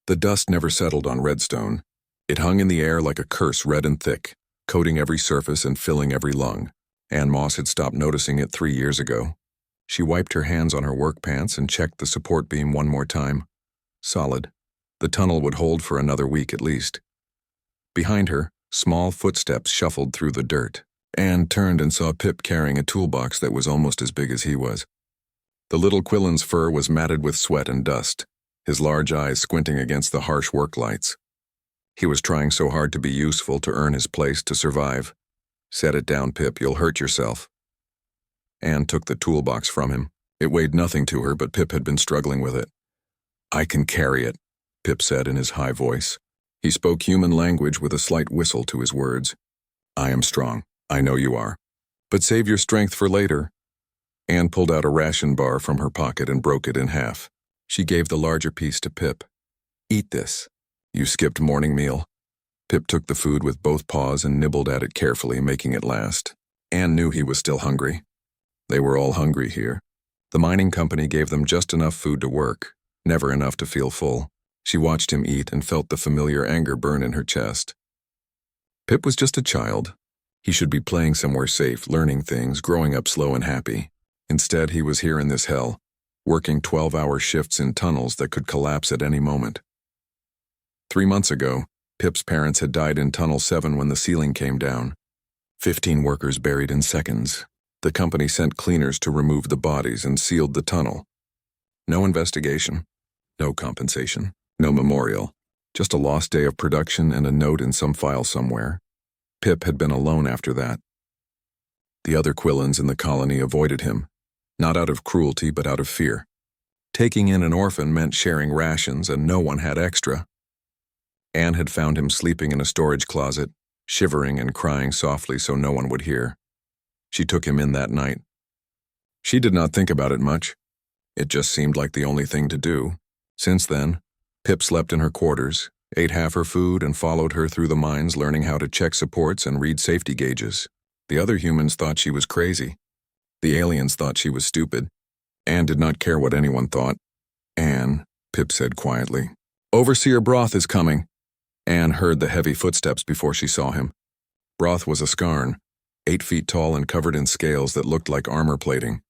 The dust never settled on Redstone. It hung in the air like a curse, red and thick, coating every surface and filling every lung. Ann Moss had stopped noticing it 3 years ago. She wiped her hands on her work pants and checked the support beam one more time. Solid. The tunnel would hold for another week at least. Behind her, small footsteps shuffled through the dirt. Ann turned and saw Pip carrying a toolbox that was almost as big as he was. The little Quillen's fur was matted with sweat and dust, his large eyes squinting against the harsh work lights. He was trying so hard to be useful, to earn his place, to survive. "Set it down, Pip, you'll hurt yourself." Ann took the toolbox from him. It weighed nothing to her, but Pip had been struggling with it. "I can carry it," Pip said in his high voice. He spoke human language with a slight whistle to his words. "I am strong. I know you are. But save your strength for later." Ann pulled out a ration bar from her pocket and broke it in half. She gave the larger piece to Pip. "Eat this. You skipped morning meal." Pip took the food with both paws and nibbled at it carefully, making it last. Ann knew he was still hungry. They were all hungry here. The mining company gave them just enough food to work, never enough to feel full. She watched him eat and felt the familiar anger burn in her chest. Pip was just a child. He should be playing somewhere safe, learning things, growing up slow and happy. Instead, he was here in this hell, working 12-hour shifts in tunnels that could collapse at any moment. 3 months ago, Pip's parents had died in Tunnel 7 when the ceiling came down. 15 workers buried in seconds. The company sent cleaners to remove the bodies and sealed the tunnel. No investigation, no compensation, no memorial, just a lost day of production and a note in some file somewhere. Pip had been alone after that. The other Quillens in the colony avoided him, not out of cruelty but out of fear. Taking in an orphan meant sharing rations, and no one had extra. Ann had found him sleeping in a storage closet, shivering and crying softly so no one would hear. She took him in that night. She did not think about it much. It just seemed like the only thing to do. Since then, Pip slept in her quarters, ate half her food, and followed her through the mines, learning how to check supports and read safety gauges. The other humans thought she was crazy. The aliens thought she was stupid. Ann did not care what anyone thought. "Ann," Pip said quietly. "Overseer Broth is coming." Ann heard the heavy footsteps before she saw him. Broth was a scarn, 8 feet tall and covered in scales that looked like armor plating.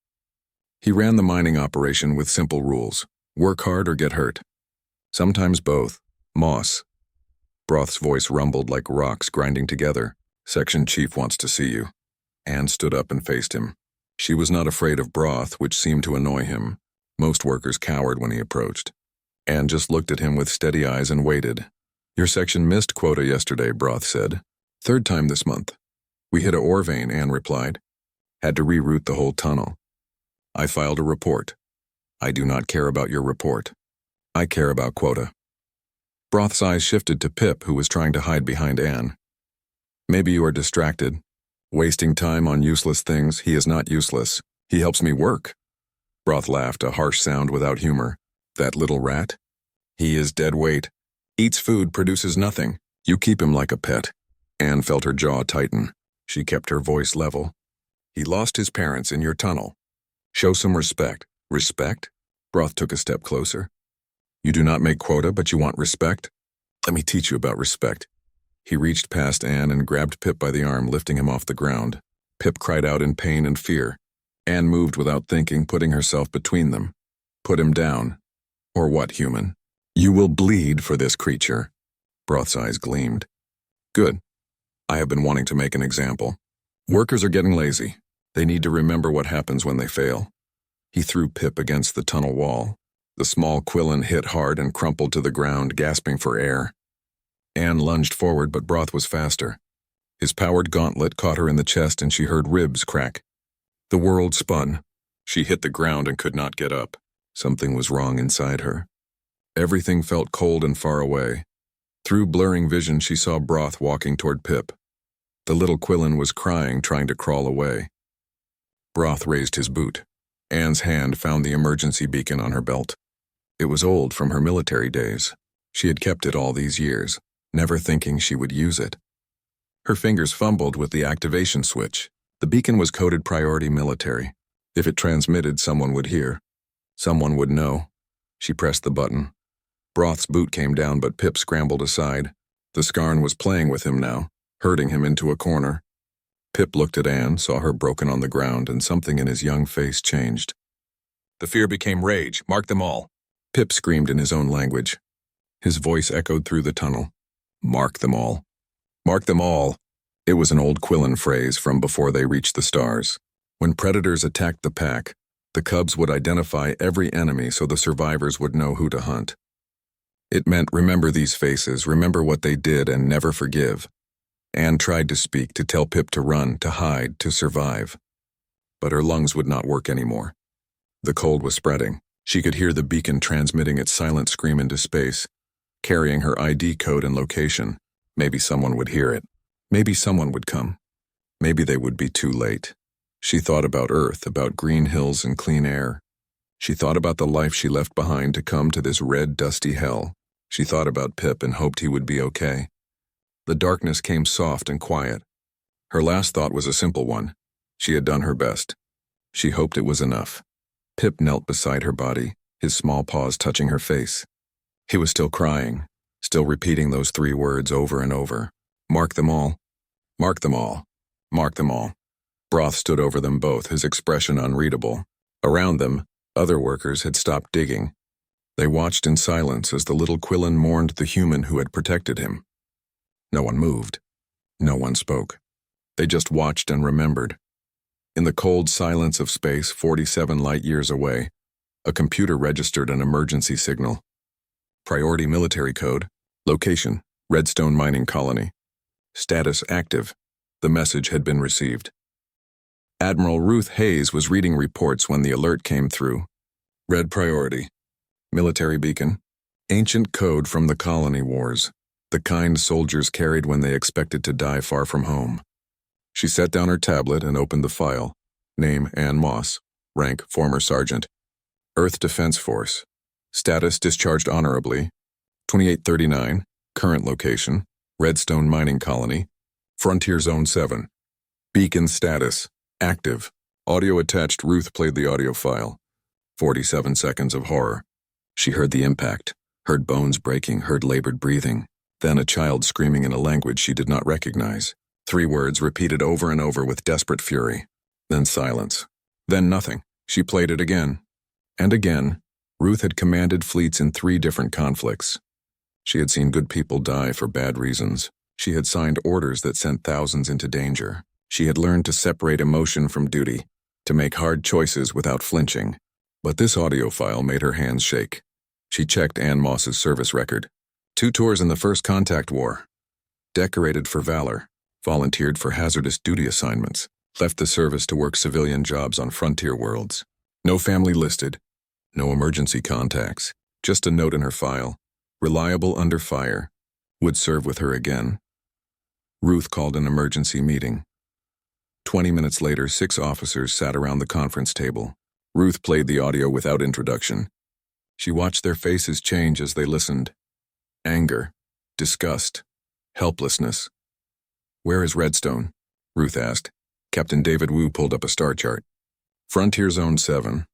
He ran the mining operation with simple rules: work hard or get hurt. Sometimes both. Moss. Broth's voice rumbled like rocks grinding together. "Section Chief wants to see you." Ann stood up and faced him. She was not afraid of Broth, which seemed to annoy him. Most workers cowered when he approached. Ann just looked at him with steady eyes and waited. "Your section missed quota yesterday," Broth said. "Third time this month." "We hit a ore vein," Ann replied. "Had to reroute the whole tunnel." "I filed a report." "I do not care about your report. I care about quota." Broth's eyes shifted to Pip, who was trying to hide behind Ann. "Maybe you are distracted. Wasting time on useless things. He is not useless. He helps me work." Broth laughed, a harsh sound without humor. "That little rat? He is dead weight. Eats food, produces nothing. You keep him like a pet." Ann felt her jaw tighten. She kept her voice level. "He lost his parents in your tunnel. Show some respect." "Respect?" Broth took a step closer. "You do not make quota, but you want respect? Let me teach you about respect." He reached past Ann and grabbed Pip by the arm, lifting him off the ground. Pip cried out in pain and fear. Ann moved without thinking, putting herself between them. "Put him down." "Or what, human?" "You will bleed for this creature." Broth's eyes gleamed. "Good. I have been wanting to make an example. Workers are getting lazy. They need to remember what happens when they fail." He threw Pip against the tunnel wall. The small Quillen hit hard and crumpled to the ground, gasping for air. Ann lunged forward, but Broth was faster. His powered gauntlet caught her in the chest and she heard ribs crack. The world spun. She hit the ground and could not get up. Something was wrong inside her. Everything felt cold and far away. Through blurring vision, she saw Broth walking toward Pip. The little Quillen was crying, trying to crawl away. Broth raised his boot. Ann's hand found the emergency beacon on her belt. It was old, from her military days. She had kept it all these years, never thinking she would use it. Her fingers fumbled with the activation switch. The beacon was coded priority military. If it transmitted, someone would hear. Someone would know. She pressed the button. Broth's boot came down, but Pip scrambled aside. The Scarn was playing with him now, herding him into a corner. Pip looked at Anne, saw her broken on the ground, and something in his young face changed. The fear became rage. Mark them all. Pip screamed in his own language. His voice echoed through the tunnel. Mark them all. Mark them all. It was an old Quillen phrase from before they reached the stars. When predators attacked the pack, the cubs would identify every enemy so the survivors would know who to hunt. It meant remember these faces, remember what they did, and never forgive. Anne tried to speak, to tell Pip to run, to hide, to survive. But her lungs would not work anymore. The cold was spreading. She could hear the beacon transmitting its silent scream into space, carrying her ID code and location. Maybe someone would hear it. Maybe someone would come. Maybe they would be too late. She thought about Earth, about green hills and clean air. She thought about the life she left behind to come to this red, dusty hell. She thought about Pip and hoped he would be okay. The darkness came soft and quiet. Her last thought was a simple one. She had done her best. She hoped it was enough. Pip knelt beside her body, his small paws touching her face. He was still crying, still repeating those 3 words over and over. Mark them all. Mark them all. Mark them all. Broth stood over them both, his expression unreadable. Around them, other workers had stopped digging. They watched in silence as the little Quillen mourned the human who had protected him. No one moved. No one spoke. They just watched and remembered. In the cold silence of space, 47 light-years away, a computer registered an emergency signal. Priority military code. Location, Redstone mining colony. Status active. The message had been received. Admiral Ruth Hayes was reading reports when the alert came through. Red priority. Military beacon. Ancient code from the colony wars. The kind soldiers carried when they expected to die far from home. She set down her tablet and opened the file. Name, Ann Moss. Rank, former sergeant. Earth Defense Force. Status, discharged honorably. 2839. Current location, Redstone mining colony. Frontier Zone 7. Beacon status, active. Audio attached. Ruth played the audio file. 47 seconds of horror. She heard the impact, heard bones breaking, heard labored breathing. Then a child screaming in a language she did not recognize. 3 words repeated over and over with desperate fury. Then silence. Then nothing. She played it again. And again. Ruth had commanded fleets in 3 different conflicts. She had seen good people die for bad reasons. She had signed orders that sent thousands into danger. She had learned to separate emotion from duty, to make hard choices without flinching. But this audio file made her hands shake. She checked Ann Moss's service record. 2 tours in the First Contact War. Decorated for valor. Volunteered for hazardous duty assignments. Left the service to work civilian jobs on frontier worlds. No family listed. No emergency contacts. Just a note in her file. Reliable under fire. Would serve with her again. Ruth called an emergency meeting. 20 minutes later, 6 officers sat around the conference table. Ruth played the audio without introduction. She watched their faces change as they listened. Anger, disgust, helplessness. Where is Redstone? Ruth asked. Captain David Wu pulled up a star chart. Frontier Zone 7.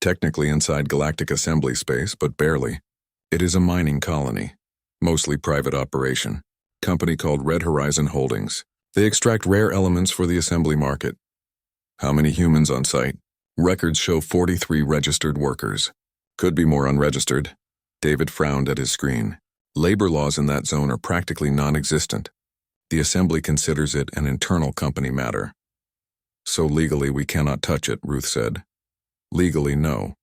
Technically inside Galactic Assembly space, but barely. It is a mining colony. Mostly private operation. Company called Red Horizon Holdings. They extract rare elements for the assembly market. How many humans on site? Records show 43 registered workers. Could be more unregistered. David frowned at his screen. Labor laws in that zone are practically non-existent. The assembly considers it an internal company matter. So legally we cannot touch it, Ruth said. Legally, no.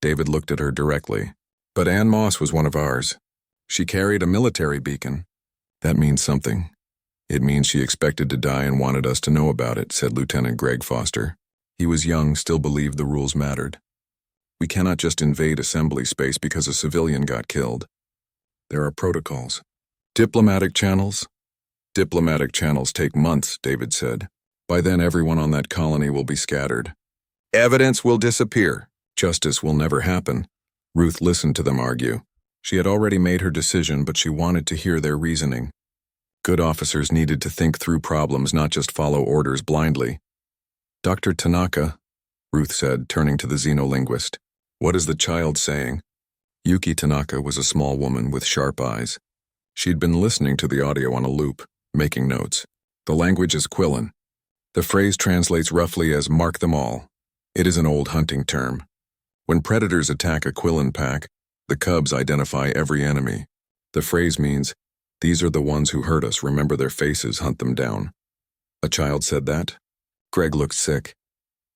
David looked at her directly. But Ann Moss was one of ours. She carried a military beacon. That means something. It means she expected to die and wanted us to know about it, said Lieutenant Greg Foster. He was young, still believed the rules mattered. We cannot just invade assembly space because a civilian got killed. There are protocols. Diplomatic channels? Diplomatic channels take months, David said. By then everyone on that colony will be scattered. Evidence will disappear. Justice will never happen. Ruth listened to them argue. She had already made her decision, but she wanted to hear their reasoning. Good officers needed to think through problems, not just follow orders blindly. Dr. Tanaka, Ruth said, turning to the xenolinguist. What is the child saying? Yuki Tanaka was a small woman with sharp eyes. She'd been listening to the audio on a loop, making notes. The language is Quillen. The phrase translates roughly as "mark them all." It is an old hunting term. When predators attack a Quillen pack, the cubs identify every enemy. The phrase means, "These are the ones who hurt us, remember their faces, hunt them down." A child said that? Greg looked sick.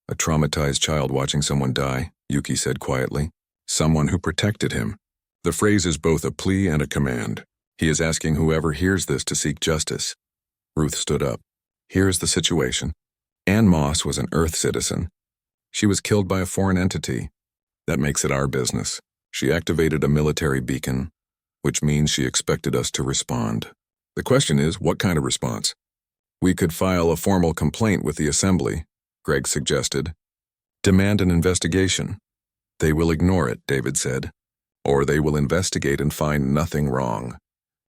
A traumatized child watching someone die, Yuki said quietly. Someone who protected him. The phrase is both a plea and a command. He is asking whoever hears this to seek justice. Ruth stood up. Here is the situation. Ann Moss was an Earth citizen. She was killed by a foreign entity. That makes it our business. She activated a military beacon, which means she expected us to respond. The question is, what kind of response? We could file a formal complaint with the Assembly, Greg suggested. Demand an investigation. They will ignore it, David said. Or they will investigate and find nothing wrong.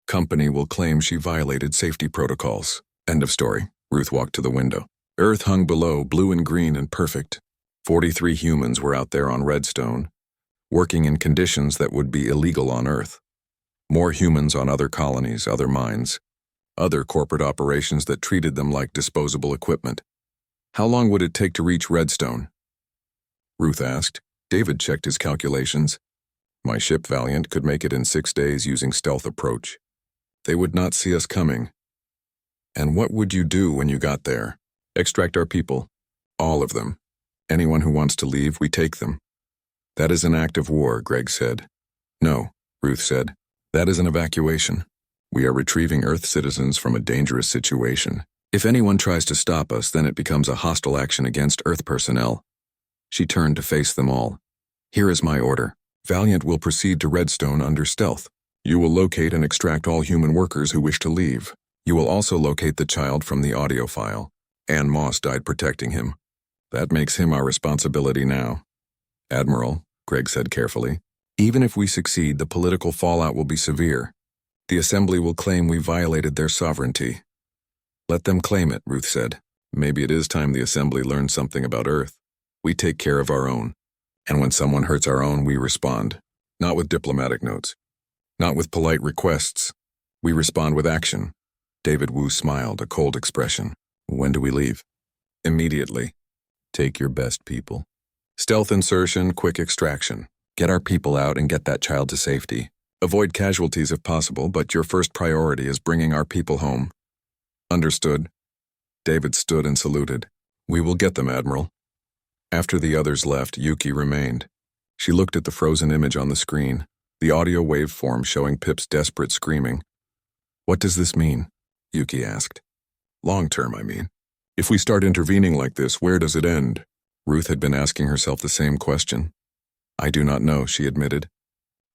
Company will claim she violated safety protocols. End of story. Ruth walked to the window. Earth hung below, blue and green and perfect. 43 humans were out there on Redstone, working in conditions that would be illegal on Earth. More humans on other colonies, other mines, other corporate operations that treated them like disposable equipment. How long would it take to reach Redstone? Ruth asked. David checked his calculations. My ship Valiant could make it in 6 days using stealth approach. They would not see us coming. And what would you do when you got there? Extract our people. All of them. Anyone who wants to leave, we take them. That is an act of war, Greg said. No, Ruth said. That is an evacuation. We are retrieving Earth citizens from a dangerous situation. If anyone tries to stop us, then it becomes a hostile action against Earth personnel. She turned to face them all. Here is my order. Valiant will proceed to Redstone under stealth. You will locate and extract all human workers who wish to leave. You will also locate the child from the audio file. Ann Moss died protecting him. That makes him our responsibility now. Admiral, Greg said carefully, even if we succeed, the political fallout will be severe. The Assembly will claim we violated their sovereignty. Let them claim it, Ruth said. Maybe it is time the Assembly learned something about Earth. We take care of our own. And when someone hurts our own, we respond. Not with diplomatic notes. Not with polite requests. We respond with action. David Wu smiled, a cold expression. When do we leave? Immediately. Take your best people. Stealth insertion, quick extraction. Get our people out and get that child to safety. Avoid casualties if possible, but your first priority is bringing our people home. Understood. David stood and saluted. We will get them, Admiral. After the others left, Yuki remained. She looked at the frozen image on the screen, the audio waveform showing Pip's desperate screaming. What does this mean? Yuki asked. Long term, I mean. If we start intervening like this, where does it end? Ruth had been asking herself the same question. I do not know, she admitted.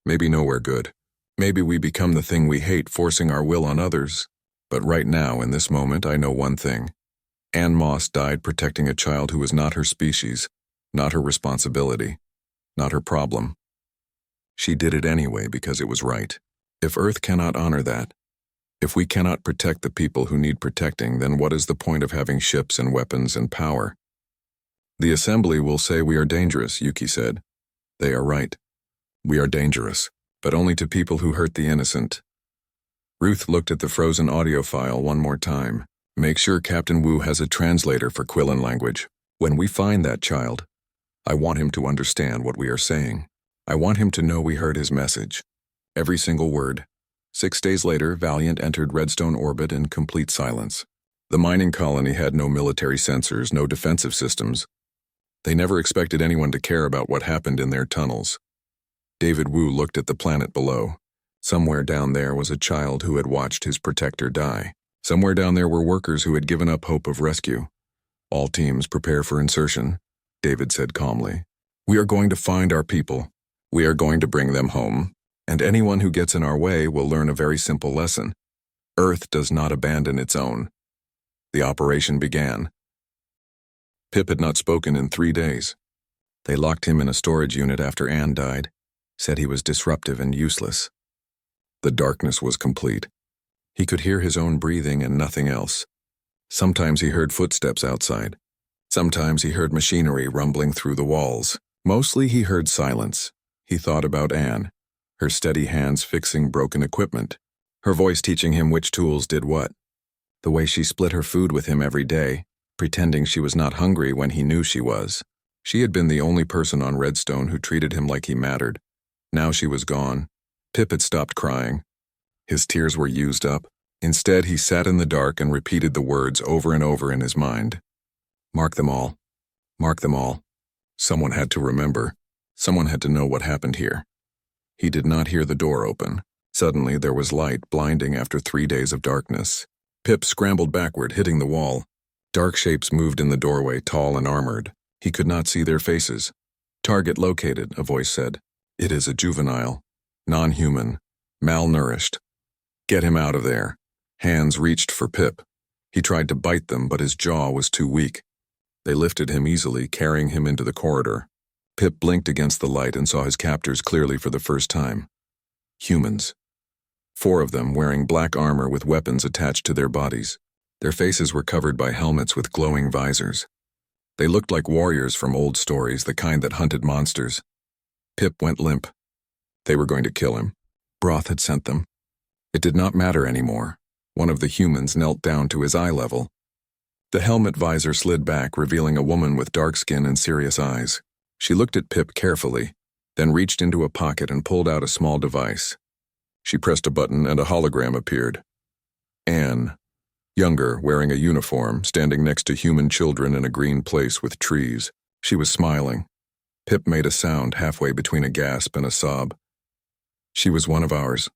Maybe nowhere good. Maybe we become the thing we hate, forcing our will on others. But right now, in this moment, I know one thing. Ann Moss died protecting a child who was not her species, not her responsibility, not her problem. She did it anyway because it was right. If Earth cannot honor that, if we cannot protect the people who need protecting, then what is the point of having ships and weapons and power? The Assembly will say we are dangerous, Yuki said. They are right. We are dangerous, but only to people who hurt the innocent. Ruth looked at the frozen audio file one more time. Make sure Captain Wu has a translator for Quillen language. When we find that child, I want him to understand what we are saying. I want him to know we heard his message. Every single word. 6 days later, Valiant entered Redstone orbit in complete silence. The mining colony had no military sensors, no defensive systems. They never expected anyone to care about what happened in their tunnels. David Wu looked at the planet below. Somewhere down there was a child who had watched his protector die. Somewhere down there were workers who had given up hope of rescue. All teams prepare for insertion, David said calmly. We are going to find our people. We are going to bring them home. And anyone who gets in our way will learn a very simple lesson. Earth does not abandon its own. The operation began. Pip had not spoken in 3 days. They locked him in a storage unit after Anne died, said he was disruptive and useless. The darkness was complete. He could hear his own breathing and nothing else. Sometimes he heard footsteps outside. Sometimes he heard machinery rumbling through the walls. Mostly he heard silence. He thought about Anne. her steady hands fixing broken equipment, her voice teaching him which tools did what. The way she split her food with him every day, pretending she was not hungry when he knew she was. She had been the only person on Redstone who treated him like he mattered. Now she was gone. Pip had stopped crying. His tears were used up. Instead, he sat in the dark and repeated the words over and over in his mind. Mark them all. Mark them all. Someone had to remember. Someone had to know what happened here. He did not hear the door open. Suddenly, there was light, blinding after 3 days of darkness. Pip scrambled backward, hitting the wall. Dark shapes moved in the doorway, tall and armored. He could not see their faces. Target located, a voice said. It is a juvenile. Non-human. Malnourished. Get him out of there. Hands reached for Pip. He tried to bite them, but his jaw was too weak. They lifted him easily, carrying him into the corridor. Pip blinked against the light and saw his captors clearly for the first time. Humans. 4 of them wearing black armor with weapons attached to their bodies. Their faces were covered by helmets with glowing visors. They looked like warriors from old stories, the kind that hunted monsters. Pip went limp. They were going to kill him. Broth had sent them. It did not matter anymore. One of the humans knelt down to his eye level. The helmet visor slid back, revealing a woman with dark skin and serious eyes. She looked at Pip carefully, then reached into a pocket and pulled out a small device. She pressed a button and a hologram appeared. Anne, younger, wearing a uniform, standing next to human children in a green place with trees. She was smiling. Pip made a sound halfway between a gasp and a sob. She was one of ours,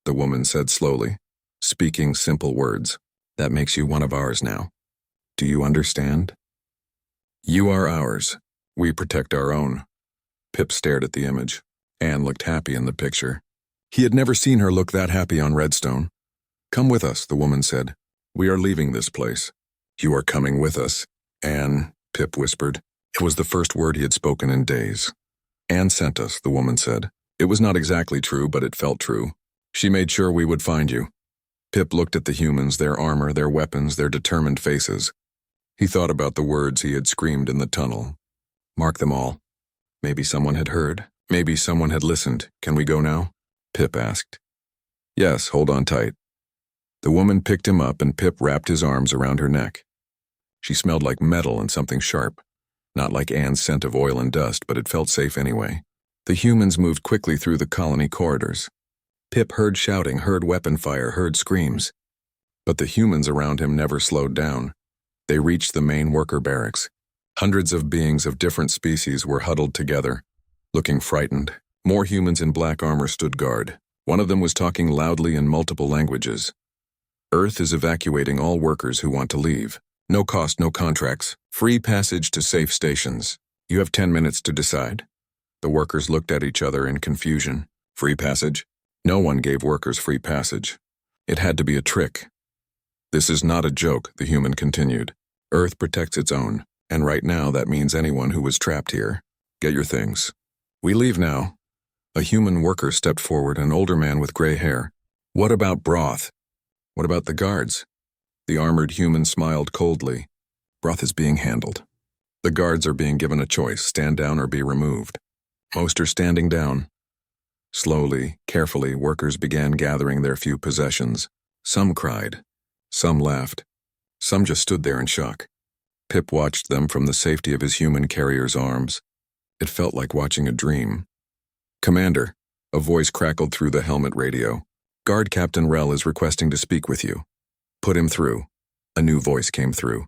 the woman said slowly, speaking simple words. That makes you one of ours now. Do you understand? You are ours. We protect our own. Pip stared at the image. Anne looked happy in the picture. He had never seen her look that happy on Redstone. Come with us, the woman said. We are leaving this place. You are coming with us, Anne, Pip whispered. It was the first word he had spoken in days. Anne sent us, the woman said. It was not exactly true, but it felt true. She made sure we would find you. Pip looked at the humans, their armor, their weapons, their determined faces. He thought about the words he had screamed in the tunnel. Mark them all. Maybe someone had heard. Maybe someone had listened. Can we go now? Pip asked. Yes, hold on tight. The woman picked him up and Pip wrapped his arms around her neck. She smelled like metal and something sharp. Not like Anne's scent of oil and dust, but it felt safe anyway. The humans moved quickly through the colony corridors. Pip heard shouting, heard weapon fire, heard screams. But the humans around him never slowed down. They reached the main worker barracks. Hundreds of beings of different species were huddled together, looking frightened. More humans in black armor stood guard. One of them was talking loudly in multiple languages. Earth is evacuating all workers who want to leave. No cost, no contracts. Free passage to safe stations. You have 10 minutes to decide. The workers looked at each other in confusion. Free passage? No one gave workers free passage. It had to be a trick. This is not a joke, the human continued. Earth protects its own, and right now that means anyone who was trapped here. Get your things. We leave now. A human worker stepped forward, an older man with gray hair. What about broth? What about the guards? The armored human smiled coldly. Broth is being handled. The guards are being given a choice, stand down or be removed. Most are standing down. Slowly, carefully, workers began gathering their few possessions. Some cried. Some laughed. Some just stood there in shock. Pip watched them from the safety of his human carrier's arms. It felt like watching a dream. Commander, a voice crackled through the helmet radio. Guard Captain Rel is requesting to speak with you. Put him through. A new voice came through.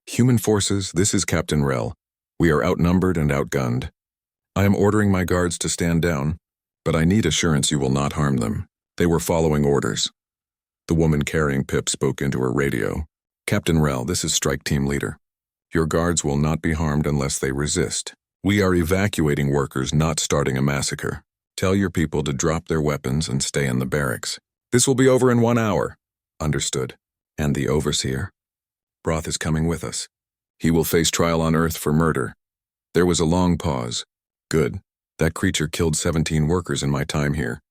Human forces, this is Captain Rel. We are outnumbered and outgunned. I am ordering my guards to stand down, but I need assurance you will not harm them. They were following orders. The woman carrying Pip spoke into her radio. Captain Rel, this is Strike Team Leader. Your guards will not be harmed unless they resist. We are evacuating workers, not starting a massacre. Tell your people to drop their weapons and stay in the barracks. This will be over in 1 hour. Understood. And the overseer? Broth is coming with us. He will face trial on Earth for murder. There was a long pause. Good. That creature killed 17 workers in my time here.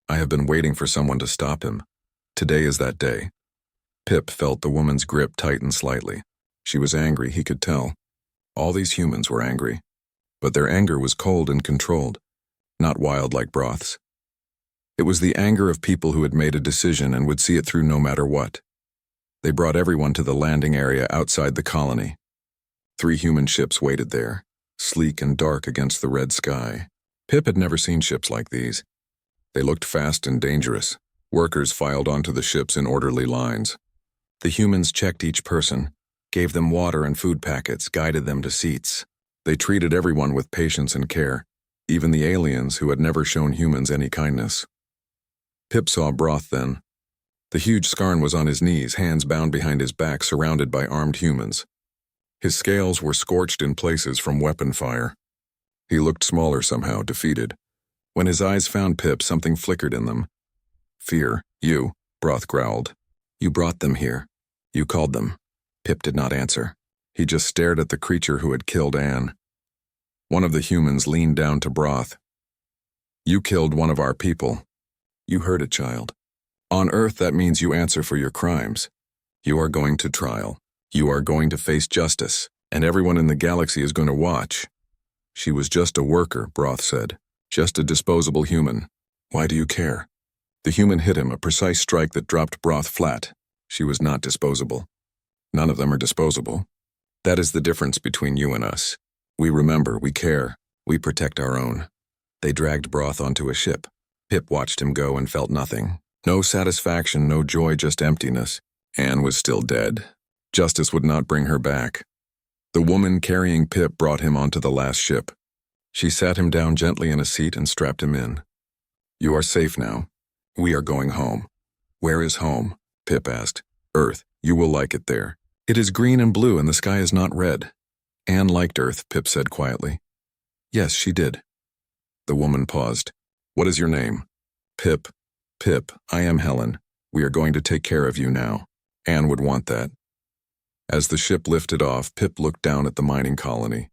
I have been waiting for someone to stop him. Today is that day. Pip felt the woman's grip tighten slightly. She was angry, he could tell. All these humans were angry. But their anger was cold and controlled, not wild like Broth's. It was the anger of people who had made a decision and would see it through no matter what. They brought everyone to the landing area outside the colony. 3 human ships waited there, sleek and dark against the red sky. Pip had never seen ships like these. They looked fast and dangerous. Workers filed onto the ships in orderly lines. The humans checked each person, gave them water and food packets, guided them to seats. They treated everyone with patience and care, even the aliens who had never shown humans any kindness. Pip saw Broth then. The huge Skarn was on his knees, hands bound behind his back, surrounded by armed humans. His scales were scorched in places from weapon fire. He looked smaller somehow, defeated. When his eyes found Pip, something flickered in them. Fear. You, Broth growled. You brought them here. You called them. Pip did not answer. He just stared at the creature who had killed Anne. One of the humans leaned down to Broth. You killed one of our people. You heard it, child. On Earth, that means you answer for your crimes. You are going to trial. You are going to face justice, and everyone in the galaxy is going to watch. She was just a worker, Broth said. Just a disposable human. Why do you care? The human hit him, a precise strike that dropped Broth flat. She was not disposable. None of them are disposable. That is the difference between you and us. We remember, we care, we protect our own. They dragged Broth onto a ship. Pip watched him go and felt nothing. No satisfaction, no joy, just emptiness. Anne was still dead. Justice would not bring her back. The woman carrying Pip brought him onto the last ship. She sat him down gently in a seat and strapped him in. You are safe now. We are going home. Where is home? Pip asked. Earth. You will like it there. It is green and blue and the sky is not red. Anne liked Earth, Pip said quietly. Yes, she did. The woman paused. What is your name? Pip. Pip, I am Helen. We are going to take care of you now. Anne would want that. As the ship lifted off, Pip looked down at the mining colony.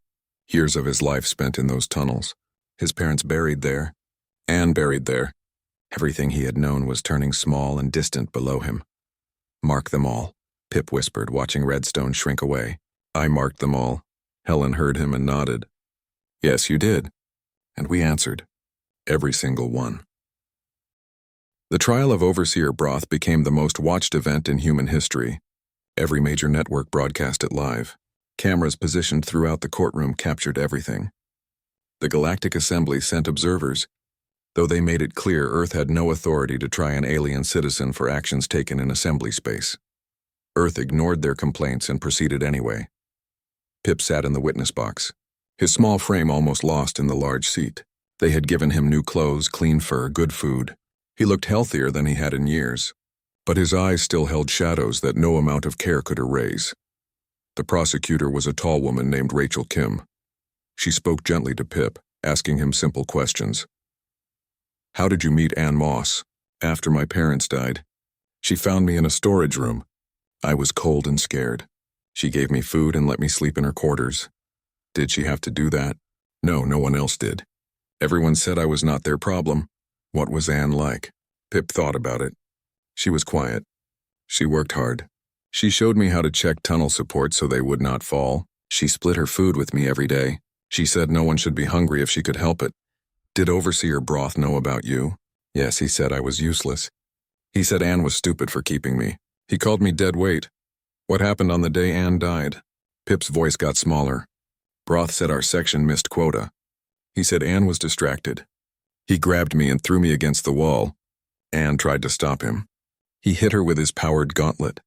Years of his life spent in those tunnels. His parents buried there. Anne buried there. Everything he had known was turning small and distant below him. Mark them all, Pip whispered, watching Redstone shrink away. I marked them all. Helen heard him and nodded. Yes, you did. And we answered. Every single one. The trial of Overseer Broth became the most watched event in human history. Every major network broadcast it live. Cameras positioned throughout the courtroom captured everything. The Galactic Assembly sent observers, though they made it clear Earth had no authority to try an alien citizen for actions taken in assembly space. Earth ignored their complaints and proceeded anyway. Pip sat in the witness box, his small frame almost lost in the large seat. They had given him new clothes, clean fur, good food. He looked healthier than he had in years, but his eyes still held shadows that no amount of care could erase. The prosecutor was a tall woman named Rachel Kim. She spoke gently to Pip, asking him simple questions. How did you meet Anne Moss? After my parents died. She found me in a storage room. I was cold and scared. She gave me food and let me sleep in her quarters. Did she have to do that? No, no one else did. Everyone said I was not their problem. What was Anne like? Pip thought about it. She was quiet. She worked hard. She showed me how to check tunnel support so they would not fall. She split her food with me every day. She said no one should be hungry if she could help it. Did Overseer Broth know about you? Yes, he said I was useless. He said Anne was stupid for keeping me. He called me dead weight. What happened on the day Anne died? Pip's voice got smaller. Broth said our section missed quota. He said Anne was distracted. He grabbed me and threw me against the wall. Anne tried to stop him. He hit her with his powered gauntlet.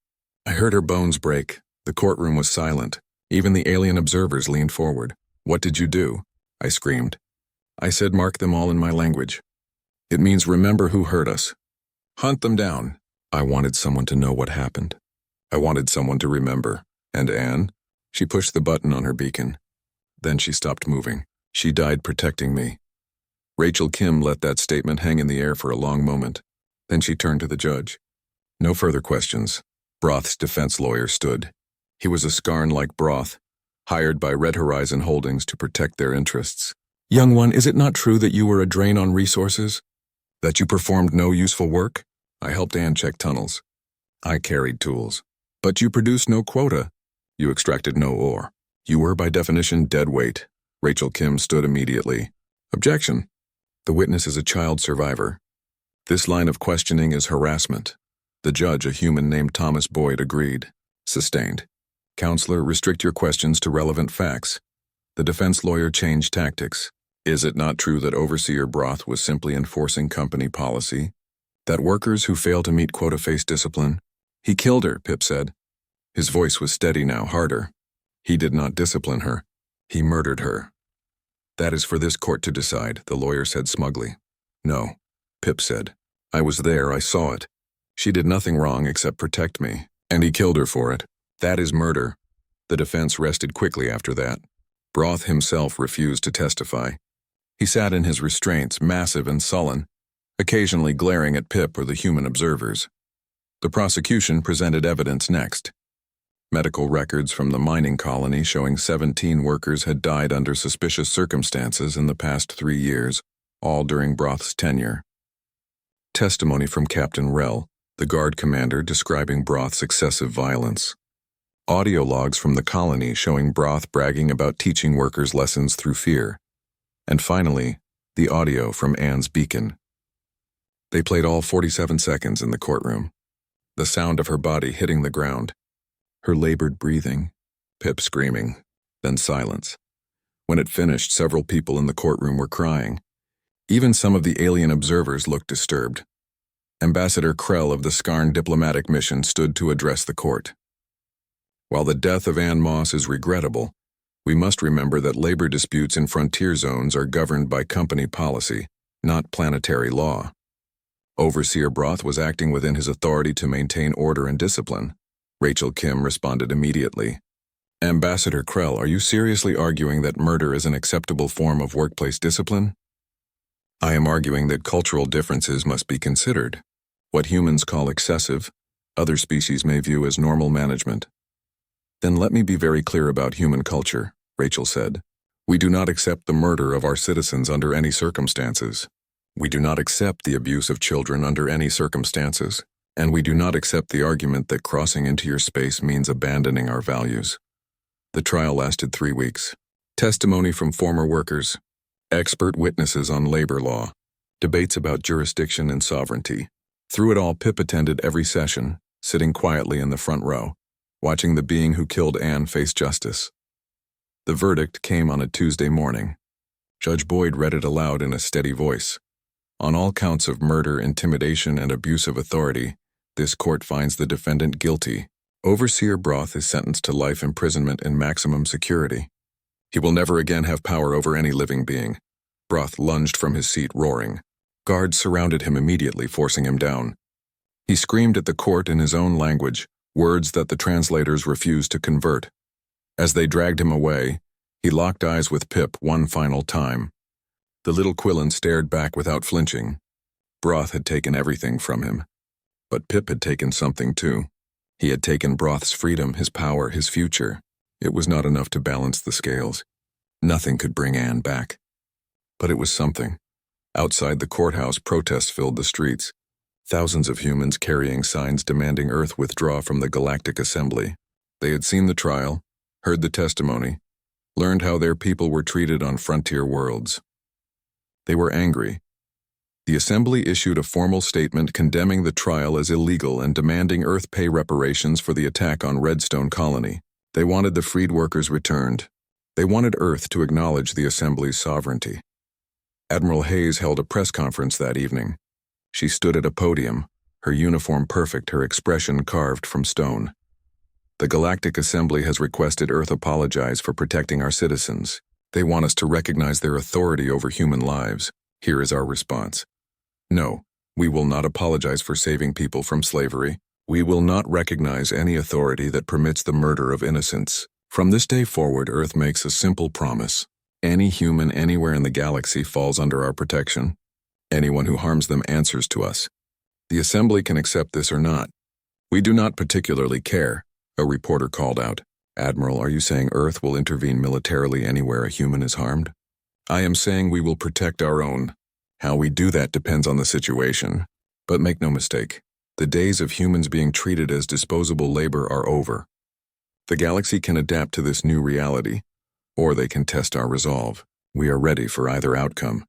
I heard her bones break. The courtroom was silent. Even the alien observers leaned forward. What did you do? I screamed. I said mark them all in my language. It means remember who hurt us. Hunt them down. I wanted someone to know what happened. I wanted someone to remember. And Anne? She pushed the button on her beacon. Then she stopped moving. She died protecting me. Rachel Kim let that statement hang in the air for a long moment. Then she turned to the judge. No further questions. Broth's defense lawyer stood. He was a Skarn like Broth, hired by Red Horizon Holdings to protect their interests. Young one, is it not true that you were a drain on resources? That you performed no useful work? I helped Anne check tunnels. I carried tools. But you produced no quota. You extracted no ore. You were by definition dead weight. Rachel Kim stood immediately. Objection. The witness is a child survivor. This line of questioning is harassment. The judge, a human named Thomas Boyd, agreed. Sustained. Counselor, restrict your questions to relevant facts. The defense lawyer changed tactics. Is it not true that Overseer Broth was simply enforcing company policy? That workers who fail to meet quota face discipline? He killed her, Pip said. His voice was steady now, harder. He did not discipline her. He murdered her. That is for this court to decide, the lawyer said smugly. No, Pip said. I was there, I saw it. She did nothing wrong except protect me, and he killed her for it. That is murder. The defense rested quickly after that. Broth himself refused to testify. He sat in his restraints, massive and sullen, occasionally glaring at Pip or the human observers. The prosecution presented evidence next. Medical records from the mining colony showing 17 workers had died under suspicious circumstances in the past 3 years, all during Broth's tenure. Testimony from Captain Rell, the guard commander, describing Broth's excessive violence. Audio logs from the colony showing Broth bragging about teaching workers lessons through fear. And finally, the audio from Anne's beacon. They played all 47 seconds in the courtroom. The sound of her body hitting the ground. Her labored breathing. Pip screaming. Then silence. When it finished, several people in the courtroom were crying. Even some of the alien observers looked disturbed. Ambassador Krell of the Skarn diplomatic mission stood to address the court. While the death of Anne Moss is regrettable, we must remember that labor disputes in frontier zones are governed by company policy, not planetary law. Overseer Broth was acting within his authority to maintain order and discipline. Rachel Kim responded immediately. Ambassador Krell, are you seriously arguing that murder is an acceptable form of workplace discipline? I am arguing that cultural differences must be considered. What humans call excessive, other species may view as normal management. Then let me be very clear about human culture, Rachel said. We do not accept the murder of our citizens under any circumstances. We do not accept the abuse of children under any circumstances. And we do not accept the argument that crossing into your space means abandoning our values. The trial lasted 3 weeks. Testimony from former workers, expert witnesses on labor law, debates about jurisdiction and sovereignty. Through it all, Pip attended every session, sitting quietly in the front row, watching the being who killed Anne face justice. The verdict came on a Tuesday morning. Judge Boyd read it aloud in a steady voice. On all counts of murder, intimidation, and abuse of authority, this court finds the defendant guilty. Overseer Broth is sentenced to life imprisonment in maximum security. He will never again have power over any living being. Broth lunged from his seat, roaring. Guards surrounded him immediately, forcing him down. He screamed at the court in his own language, words that the translators refused to convert. As they dragged him away, he locked eyes with Pip one final time. The little Quillen stared back without flinching. Broth had taken everything from him. But Pip had taken something too. He had taken Broth's freedom, his power, his future. It was not enough to balance the scales. Nothing could bring Anne back. But it was something. Outside the courthouse, protests filled the streets. Thousands of humans carrying signs demanding Earth withdraw from the Galactic Assembly. They had seen the trial, heard the testimony, learned how their people were treated on frontier worlds. They were angry. The Assembly issued a formal statement condemning the trial as illegal and demanding Earth pay reparations for the attack on Redstone Colony. They wanted the freed workers returned. They wanted Earth to acknowledge the Assembly's sovereignty. Admiral Hayes held a press conference that evening. She stood at a podium, her uniform perfect, her expression carved from stone. The Galactic Assembly has requested Earth apologize for protecting our citizens. They want us to recognize their authority over human lives. Here is our response. No, we will not apologize for saving people from slavery. We will not recognize any authority that permits the murder of innocents. From this day forward, Earth makes a simple promise. Any human anywhere in the galaxy falls under our protection. Anyone who harms them answers to us. The Assembly can accept this or not. We do not particularly care, a reporter called out. Admiral, are you saying Earth will intervene militarily anywhere a human is harmed? I am saying we will protect our own. How we do that depends on the situation. But make no mistake, the days of humans being treated as disposable labor are over. The galaxy can adapt to this new reality, or they can test our resolve. We are ready for either outcome.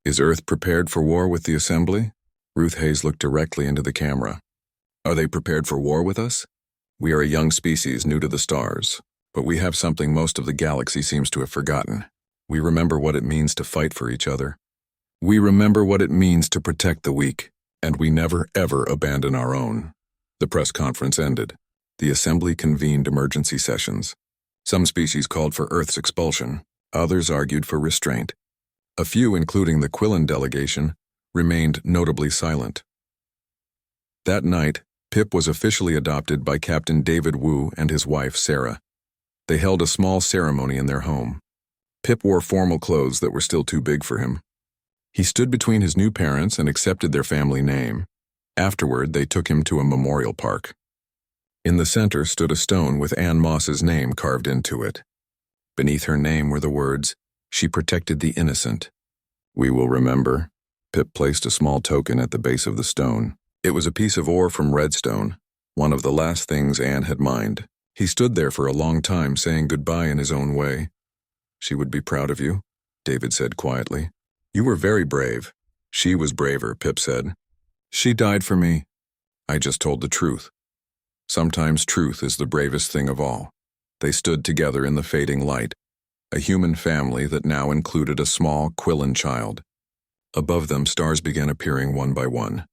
Is Earth prepared for war with the Assembly? Ruth Hayes looked directly into the camera. Are they prepared for war with us? We are a young species new to the stars, but we have something most of the galaxy seems to have forgotten. We remember what it means to fight for each other. We remember what it means to protect the weak, and we never ever abandon our own. The press conference ended. The assembly convened emergency sessions. Some species called for Earth's expulsion. Others argued for restraint. A few, including the Quillen delegation, remained notably silent. That night, Pip was officially adopted by Captain David Wu and his wife, Sarah. They held a small ceremony in their home. Pip wore formal clothes that were still too big for him. He stood between his new parents and accepted their family name. Afterward, they took him to a memorial park. In the center stood a stone with Anne Moss's name carved into it. Beneath her name were the words, "She protected the innocent." "We will remember." Pip placed a small token at the base of the stone. It was a piece of ore from Redstone, one of the last things Anne had mined. He stood there for a long time, saying goodbye in his own way. "She would be proud of you," David said quietly. "You were very brave." "She was braver," Pip said. "She died for me." "I just told the truth." Sometimes truth is the bravest thing of all. They stood together in the fading light, a human family that now included a small Quillen child. Above them, stars began appearing one by one.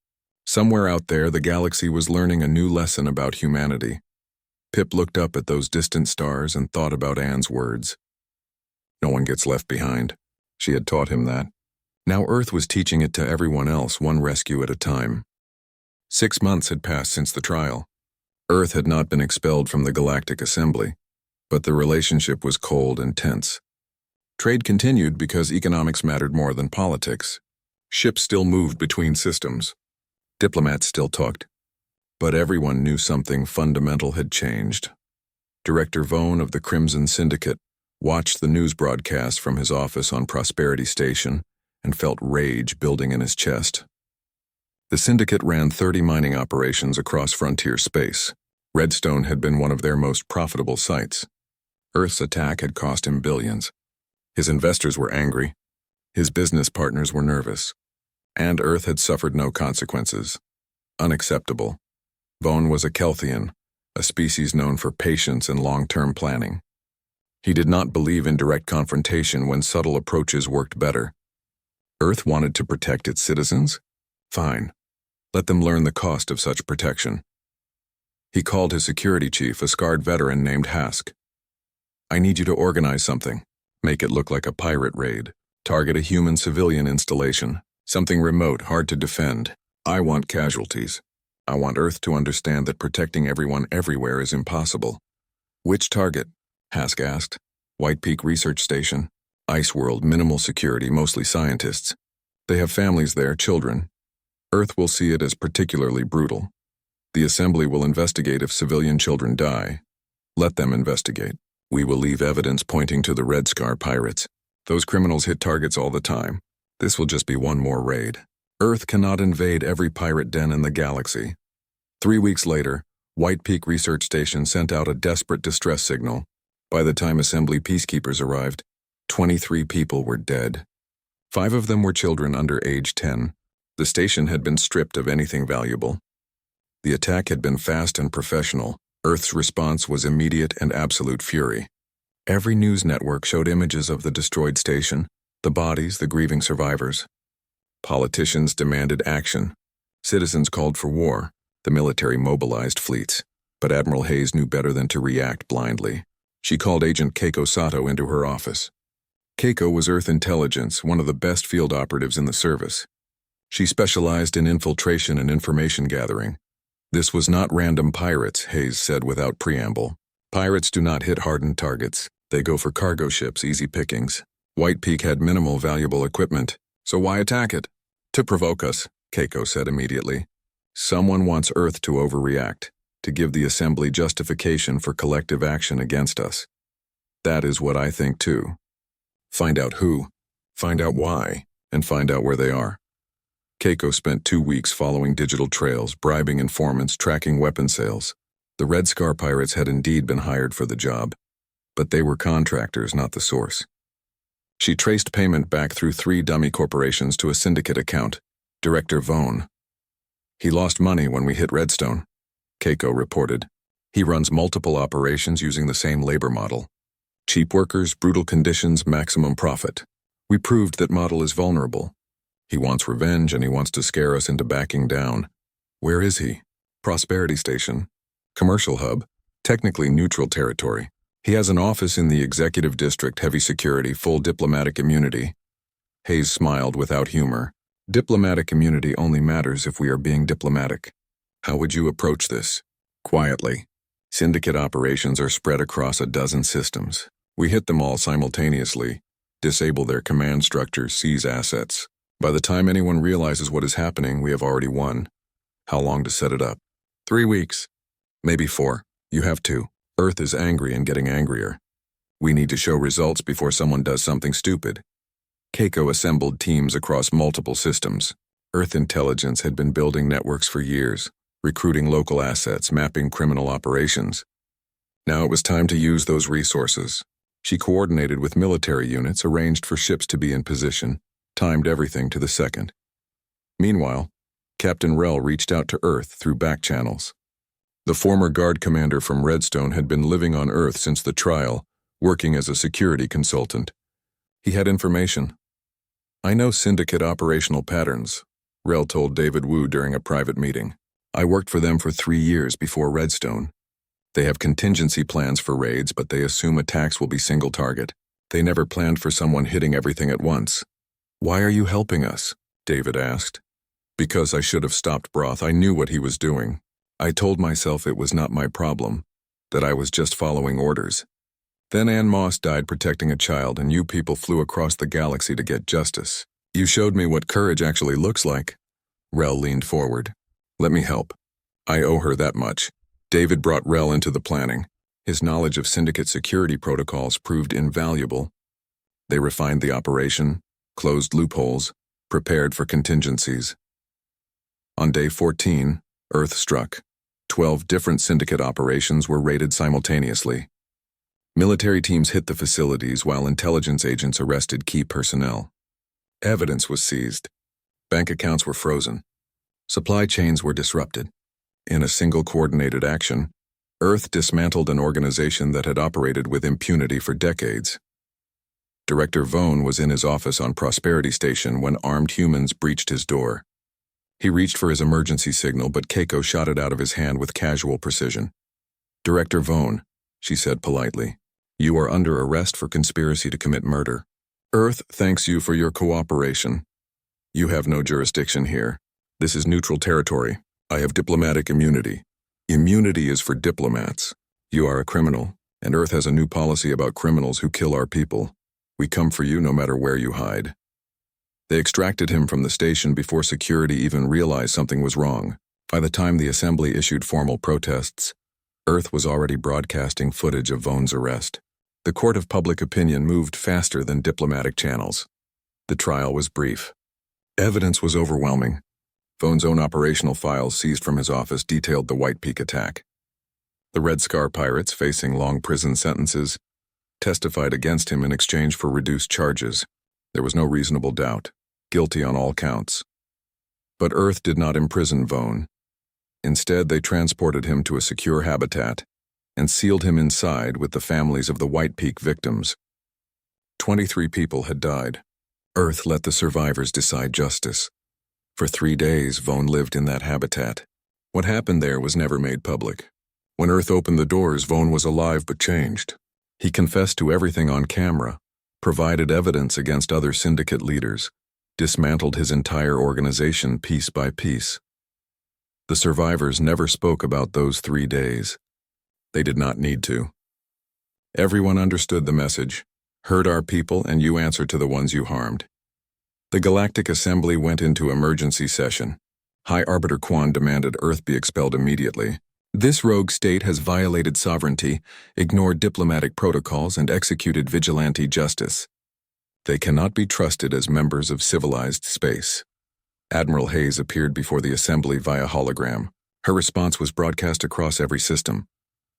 Somewhere out there, the galaxy was learning a new lesson about humanity. Pip looked up at those distant stars and thought about Anne's words. No one gets left behind. She had taught him that. Now Earth was teaching it to everyone else, one rescue at a time. 6 months had passed since the trial. Earth had not been expelled from the Galactic Assembly, but the relationship was cold and tense. Trade continued because economics mattered more than politics. Ships still moved between systems. Diplomats still talked. But everyone knew something fundamental had changed. Director Vone of the Crimson Syndicate watched the news broadcast from his office on Prosperity Station and felt rage building in his chest. The Syndicate ran 30 mining operations across frontier space. Redstone had been one of their most profitable sites. Earth's attack had cost him billions. His investors were angry. His business partners were nervous. And Earth had suffered no consequences. Unacceptable. Vone was a Kelthian, a species known for patience and long-term planning. He did not believe in direct confrontation when subtle approaches worked better. Earth wanted to protect its citizens? Fine. Let them learn the cost of such protection. He called his security chief, a scarred veteran named Hask. "I need you to organize something. Make it look like a pirate raid. Target a human civilian installation. Something remote, hard to defend. I want casualties. I want Earth to understand that protecting everyone everywhere is impossible." "Which target?" Hask asked. "White Peak Research Station. Ice World, minimal security, mostly scientists. They have families there, children. Earth will see it as particularly brutal. The Assembly will investigate if civilian children die. Let them investigate. We will leave evidence pointing to the Red Scar pirates. Those criminals hit targets all the time. This will just be one more raid. Earth cannot invade every pirate den in the galaxy." 3 weeks later, White Peak Research Station sent out a desperate distress signal. By the time Assembly peacekeepers arrived, 23 people were dead. 5 of them were children under age 10. The station had been stripped of anything valuable. The attack had been fast and professional. Earth's response was immediate and absolute fury. Every news network showed images of the destroyed station, the bodies, the grieving survivors. Politicians demanded action. Citizens called for war. The military mobilized fleets. But Admiral Hayes knew better than to react blindly. She called Agent Keiko Sato into her office. Keiko was Earth intelligence, one of the best field operatives in the service. She specialized in infiltration and information gathering. "This was not random pirates," Hayes said without preamble. "Pirates do not hit hardened targets. They go for cargo ships, easy pickings. White Peak had minimal valuable equipment, so why attack it?" "To provoke us," Keiko said immediately. "Someone wants Earth to overreact, to give the Assembly justification for collective action against us. That is what I think too. Find out who, find out why, and find out where they are." Keiko spent 2 weeks following digital trails, bribing informants, tracking weapon sales. The Red Scar pirates had indeed been hired for the job, but they were contractors, not the source. She traced payment back through 3 dummy corporations to a Syndicate account, Director Vone. He lost money when we hit Redstone, Keiko reported. He runs multiple operations using the same labor model. Cheap workers, brutal conditions, maximum profit. We proved that model is vulnerable. He wants revenge and he wants to scare us into backing down. Where is he? Prosperity Station. Commercial hub. Technically neutral territory. He has an office in the executive district, heavy security, full diplomatic immunity. Hayes smiled without humor. Diplomatic immunity only matters if we are being diplomatic. How would you approach this? Quietly. Syndicate operations are spread across a dozen systems. We hit them all simultaneously, disable their command structures, seize assets. By the time anyone realizes what is happening, we have already won. How long to set it up? 3 weeks. Maybe 4. You have 2. Earth is angry and getting angrier. We need to show results before someone does something stupid. Keiko assembled teams across multiple systems. Earth intelligence had been building networks for years, recruiting local assets, mapping criminal operations. Now it was time to use those resources. She coordinated with military units, arranged for ships to be in position, timed everything to the second. Meanwhile, Captain Rel reached out to Earth through back channels. The former guard commander from Redstone had been living on Earth since the trial, working as a security consultant. He had information. I know Syndicate operational patterns, Rel told David Wu during a private meeting. I worked for them for 3 years before Redstone. They have contingency plans for raids, but they assume attacks will be single target. They never planned for someone hitting everything at once. Why are you helping us? David asked. Because I should have stopped Broth. I knew what he was doing. I told myself it was not my problem, that I was just following orders. Then Ann Moss died protecting a child and you people flew across the galaxy to get justice. You showed me what courage actually looks like. Rel leaned forward. Let me help. I owe her that much. David brought Rel into the planning. His knowledge of Syndicate security protocols proved invaluable. They refined the operation, closed loopholes, prepared for contingencies. On day 14, Earth struck. 12 different Syndicate operations were raided simultaneously. Military teams hit the facilities while intelligence agents arrested key personnel. Evidence was seized. Bank accounts were frozen. Supply chains were disrupted. In a single coordinated action, Earth dismantled an organization that had operated with impunity for decades. Director Vone was in his office on Prosperity Station when armed humans breached his door. He reached for his emergency signal, but Keiko shot it out of his hand with casual precision. Director Vone, she said politely, you are under arrest for conspiracy to commit murder. Earth thanks you for your cooperation. You have no jurisdiction here. This is neutral territory. I have diplomatic immunity. Immunity is for diplomats. You are a criminal, and Earth has a new policy about criminals who kill our people. We come for you no matter where you hide. They extracted him from the station before security even realized something was wrong. By the time the assembly issued formal protests, Earth was already broadcasting footage of Vone's arrest. The court of public opinion moved faster than diplomatic channels. The trial was brief. Evidence was overwhelming. Vone's own operational files seized from his office detailed the White Peak attack. The Red Scar pirates, facing long prison sentences, testified against him in exchange for reduced charges. There was no reasonable doubt. Guilty on all counts. But Earth did not imprison Vone. Instead, they transported him to a secure habitat and sealed him inside with the families of the White Peak victims. 23 people had died. Earth let the survivors decide justice. For 3 days, Vone lived in that habitat. What happened there was never made public. When Earth opened the doors, Vone was alive but changed. He confessed to everything on camera, provided evidence against other Syndicate leaders, dismantled his entire organization piece by piece. The survivors never spoke about those 3 days. They did not need to. Everyone understood the message. Hurt our people and you answer to the ones you harmed. The Galactic Assembly went into emergency session. High Arbiter Quan demanded Earth be expelled immediately. This rogue state has violated sovereignty, ignored diplomatic protocols, and executed vigilante justice. They cannot be trusted as members of civilized space. Admiral Hayes appeared before the Assembly via hologram. Her response was broadcast across every system.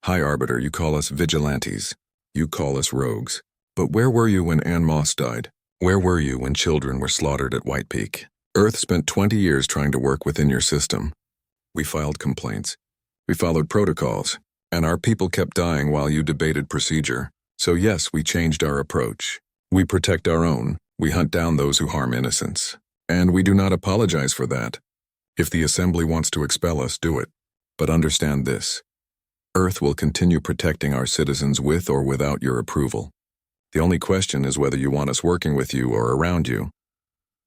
High Arbiter, you call us vigilantes. You call us rogues. But where were you when Ann Moss died? Where were you when children were slaughtered at White Peak? Earth spent 20 years trying to work within your system. We filed complaints. We followed protocols. And our people kept dying while you debated procedure. So yes, we changed our approach. We protect our own. We hunt down those who harm innocents. And we do not apologize for that. If the Assembly wants to expel us, do it. But understand this. Earth will continue protecting our citizens with or without your approval. The only question is whether you want us working with you or around you.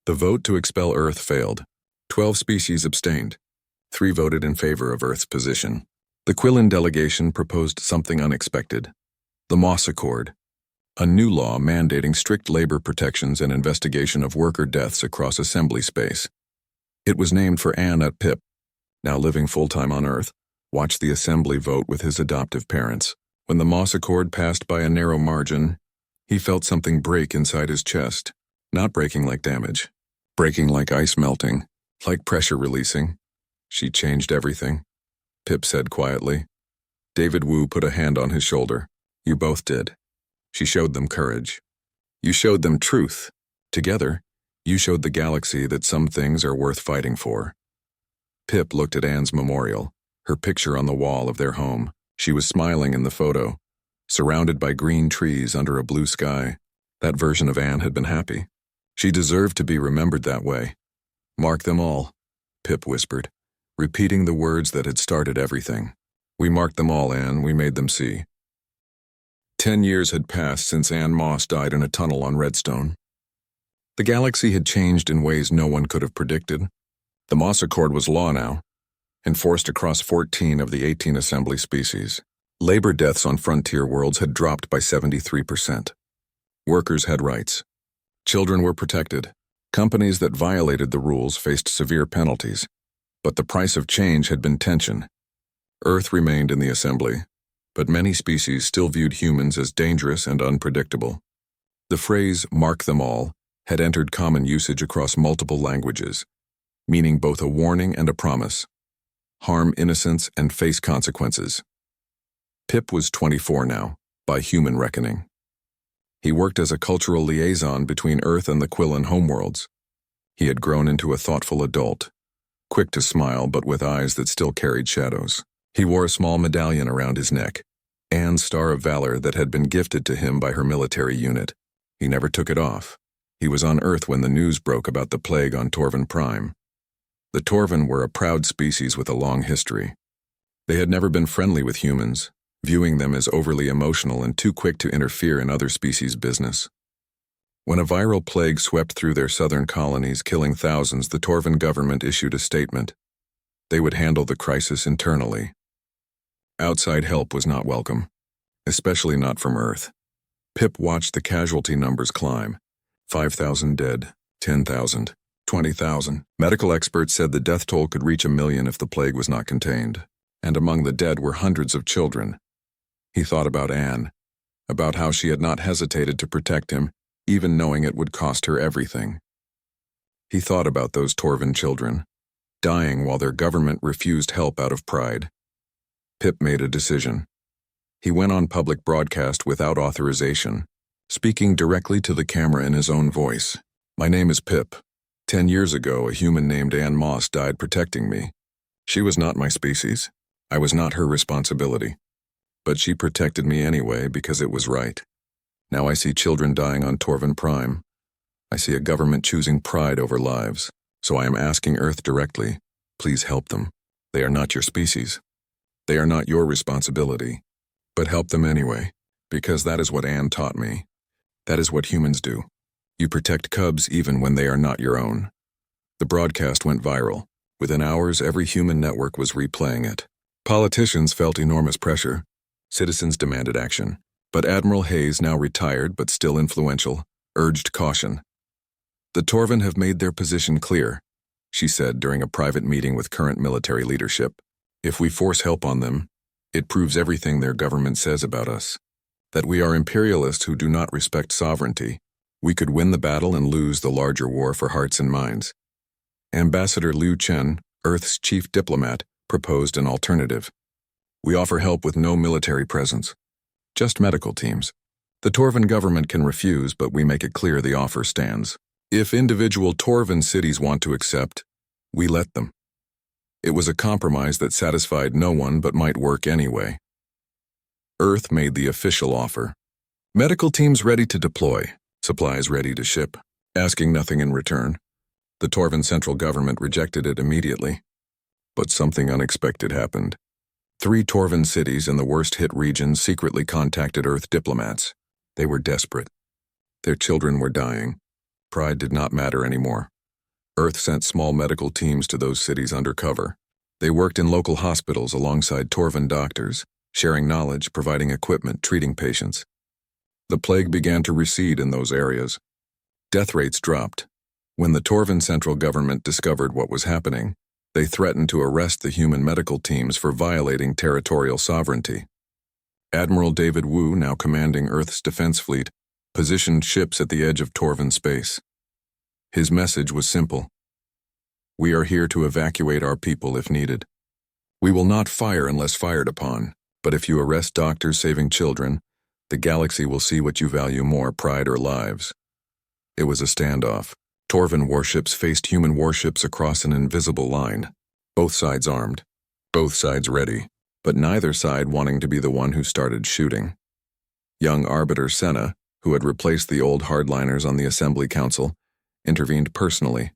The vote to expel Earth failed. 12 species abstained. 3 voted in favor of Earth's position. The Quillen delegation proposed something unexpected. The Moss Accord, a new law mandating strict labor protections and investigation of worker deaths across assembly space. It was named for Pip, now living full-time on Earth, watched the assembly vote with his adoptive parents. When the Moss Accord passed by a narrow margin, he felt something break inside his chest. Not breaking like damage. Breaking like ice melting. Like pressure releasing. She changed everything, Pip said quietly. David Wu put a hand on his shoulder. You both did. She showed them courage. You showed them truth. Together, you showed the galaxy that some things are worth fighting for. Pip looked at Anne's memorial, her picture on the wall of their home. She was smiling in the photo, surrounded by green trees under a blue sky. That version of Anne had been happy. She deserved to be remembered that way. Mark them all, Pip whispered, repeating the words that had started everything. We marked them all, Anne. We made them see. 10 years had passed since Anne Moss died in a tunnel on Redstone. The galaxy had changed in ways no one could have predicted. The Moss Accord was law now, enforced across 14 of the 18 assembly species. Labor deaths on frontier worlds had dropped by 73%. Workers had rights. Children were protected. Companies that violated the rules faced severe penalties. But the price of change had been tension. Earth remained in the assembly, but many species still viewed humans as dangerous and unpredictable. The phrase, mark them all, had entered common usage across multiple languages, meaning both a warning and a promise. Harm innocents and face consequences. Pip was 24 now, by human reckoning. He worked as a cultural liaison between Earth and the Quillen homeworlds. He had grown into a thoughtful adult, quick to smile but with eyes that still carried shadows. He wore a small medallion around his neck, Anne's Star of Valor that had been gifted to him by her military unit. He never took it off. He was on Earth when the news broke about the plague on Torven Prime. The Torven were a proud species with a long history. They had never been friendly with humans, viewing them as overly emotional and too quick to interfere in other species' business. When a viral plague swept through their southern colonies, killing thousands, the Torven government issued a statement. They would handle the crisis internally. Outside help was not welcome, especially not from Earth. Pip watched the casualty numbers climb. 5,000 dead, 10,000, 20,000. Medical experts said the death toll could reach 1 million if the plague was not contained. And among the dead were hundreds of children. He thought about Anne, about how she had not hesitated to protect him, even knowing it would cost her everything. He thought about those Torven children, dying while their government refused help out of pride. Pip made a decision. He went on public broadcast without authorization, speaking directly to the camera in his own voice. My name is Pip. 10 years ago, a human named Anne Moss died protecting me. She was not my species. I was not her responsibility. But she protected me anyway because it was right. Now I see children dying on Torven Prime. I see a government choosing pride over lives. So I am asking Earth directly, please help them. They are not your species. They are not your responsibility. But help them anyway, because that is what Anne taught me. That is what humans do. You protect cubs even when they are not your own. The broadcast went viral. Within hours, every human network was replaying it. Politicians felt enormous pressure. Citizens demanded action. But Admiral Hayes, now retired but still influential, urged caution. The Torven have made their position clear, she said during a private meeting with current military leadership. If we force help on them, it proves everything their government says about us. That we are imperialists who do not respect sovereignty. We could win the battle and lose the larger war for hearts and minds. Ambassador Liu Chen, Earth's chief diplomat, proposed an alternative. We offer help with no military presence, just medical teams. The Torven government can refuse, but we make it clear the offer stands. If individual Torven cities want to accept, we let them. It was a compromise that satisfied no one but might work anyway. Earth made the official offer. Medical teams ready to deploy, supplies ready to ship, asking nothing in return. The Torven central government rejected it immediately. But something unexpected happened. 3 Torven cities in the worst-hit regions secretly contacted Earth diplomats. They were desperate. Their children were dying. Pride did not matter anymore. Earth sent small medical teams to those cities undercover. They worked in local hospitals alongside Torven doctors, sharing knowledge, providing equipment, treating patients. The plague began to recede in those areas. Death rates dropped. When the Torven central government discovered what was happening, they threatened to arrest the human medical teams for violating territorial sovereignty. Admiral David Wu, now commanding Earth's defense fleet, positioned ships at the edge of Torven space. His message was simple. We are here to evacuate our people if needed. We will not fire unless fired upon, but if you arrest doctors saving children, the galaxy will see what you value more, pride or lives. It was a standoff. Torven warships faced human warships across an invisible line, both sides armed, both sides ready, but neither side wanting to be the one who started shooting. Young Arbiter Senna, who had replaced the old hardliners on the Assembly Council, intervened personally.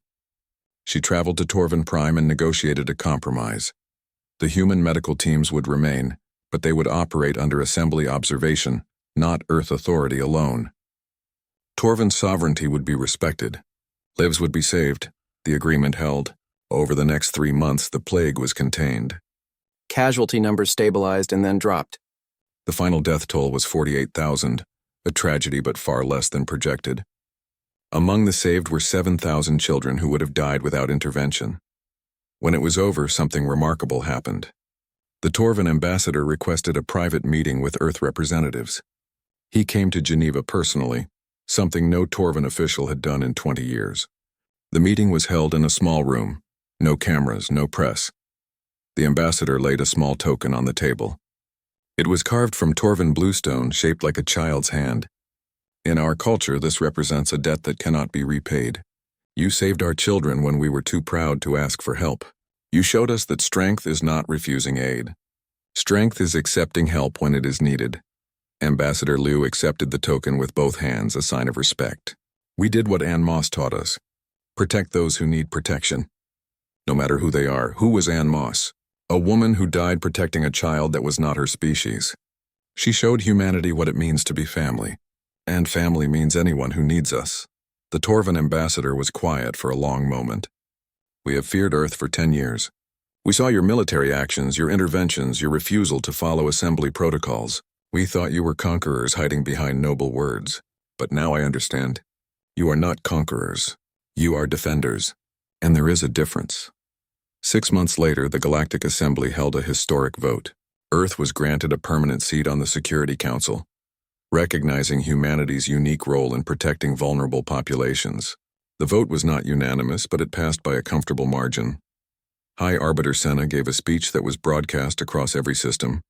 She traveled to Torven Prime and negotiated a compromise. The human medical teams would remain, but they would operate under Assembly observation, not Earth authority alone. Torven's sovereignty would be respected. Lives would be saved. The agreement held. Over the next 3 months, the plague was contained. Casualty numbers stabilized and then dropped. The final death toll was 48,000, a tragedy but far less than projected. Among the saved were 7,000 children who would have died without intervention. When it was over, something remarkable happened. The Torven ambassador requested a private meeting with Earth representatives. He came to Geneva personally, something no Torven official had done in 20 years. The meeting was held in a small room. No cameras, no press. The ambassador laid a small token on the table. It was carved from Torven bluestone, shaped like a child's hand. In our culture, this represents a debt that cannot be repaid. You saved our children when we were too proud to ask for help. You showed us that strength is not refusing aid. Strength is accepting help when it is needed. Ambassador Liu accepted the token with both hands, a sign of respect. We did what Ann Moss taught us. Protect those who need protection. No matter who they are. Who was Ann Moss? A woman who died protecting a child that was not her species. She showed humanity what it means to be family. And family means anyone who needs us. The Torven ambassador was quiet for a long moment. We have feared Earth for 10 years. We saw your military actions, your interventions, your refusal to follow assembly protocols. We thought you were conquerors hiding behind noble words. But now I understand. You are not conquerors. You are defenders. And there is a difference. 6 months later, the Galactic Assembly held a historic vote. Earth was granted a permanent seat on the Security Council, recognizing humanity's unique role in protecting vulnerable populations. The vote was not unanimous, but it passed by a comfortable margin. High Arbiter Senna gave a speech that was broadcast across every system.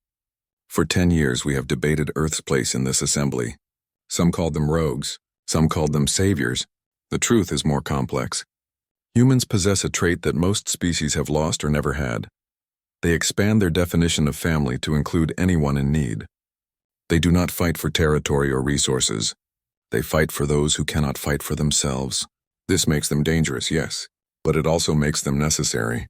For 10 years, we have debated Earth's place in this assembly. Some called them rogues, some called them saviors. The truth is more complex. Humans possess a trait that most species have lost or never had. They expand their definition of family to include anyone in need. They do not fight for territory or resources. They fight for those who cannot fight for themselves. This makes them dangerous, yes, but it also makes them necessary.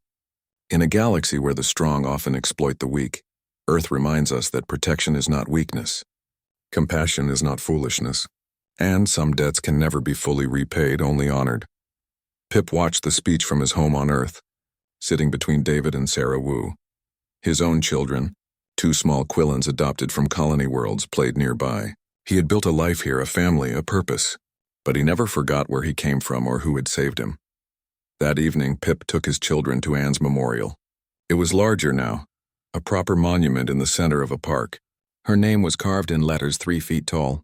In a galaxy where the strong often exploit the weak, Earth reminds us that protection is not weakness. Compassion is not foolishness. And some debts can never be fully repaid, only honored. Pip watched the speech from his home on Earth, sitting between David and Sarah Wu. His own children, 2 small Quillans adopted from colony worlds, played nearby. He had built a life here, a family, a purpose, but he never forgot where he came from or who had saved him. That evening, Pip took his children to Anne's memorial. It was larger now, a proper monument in the center of a park. Her name was carved in letters 3 feet tall.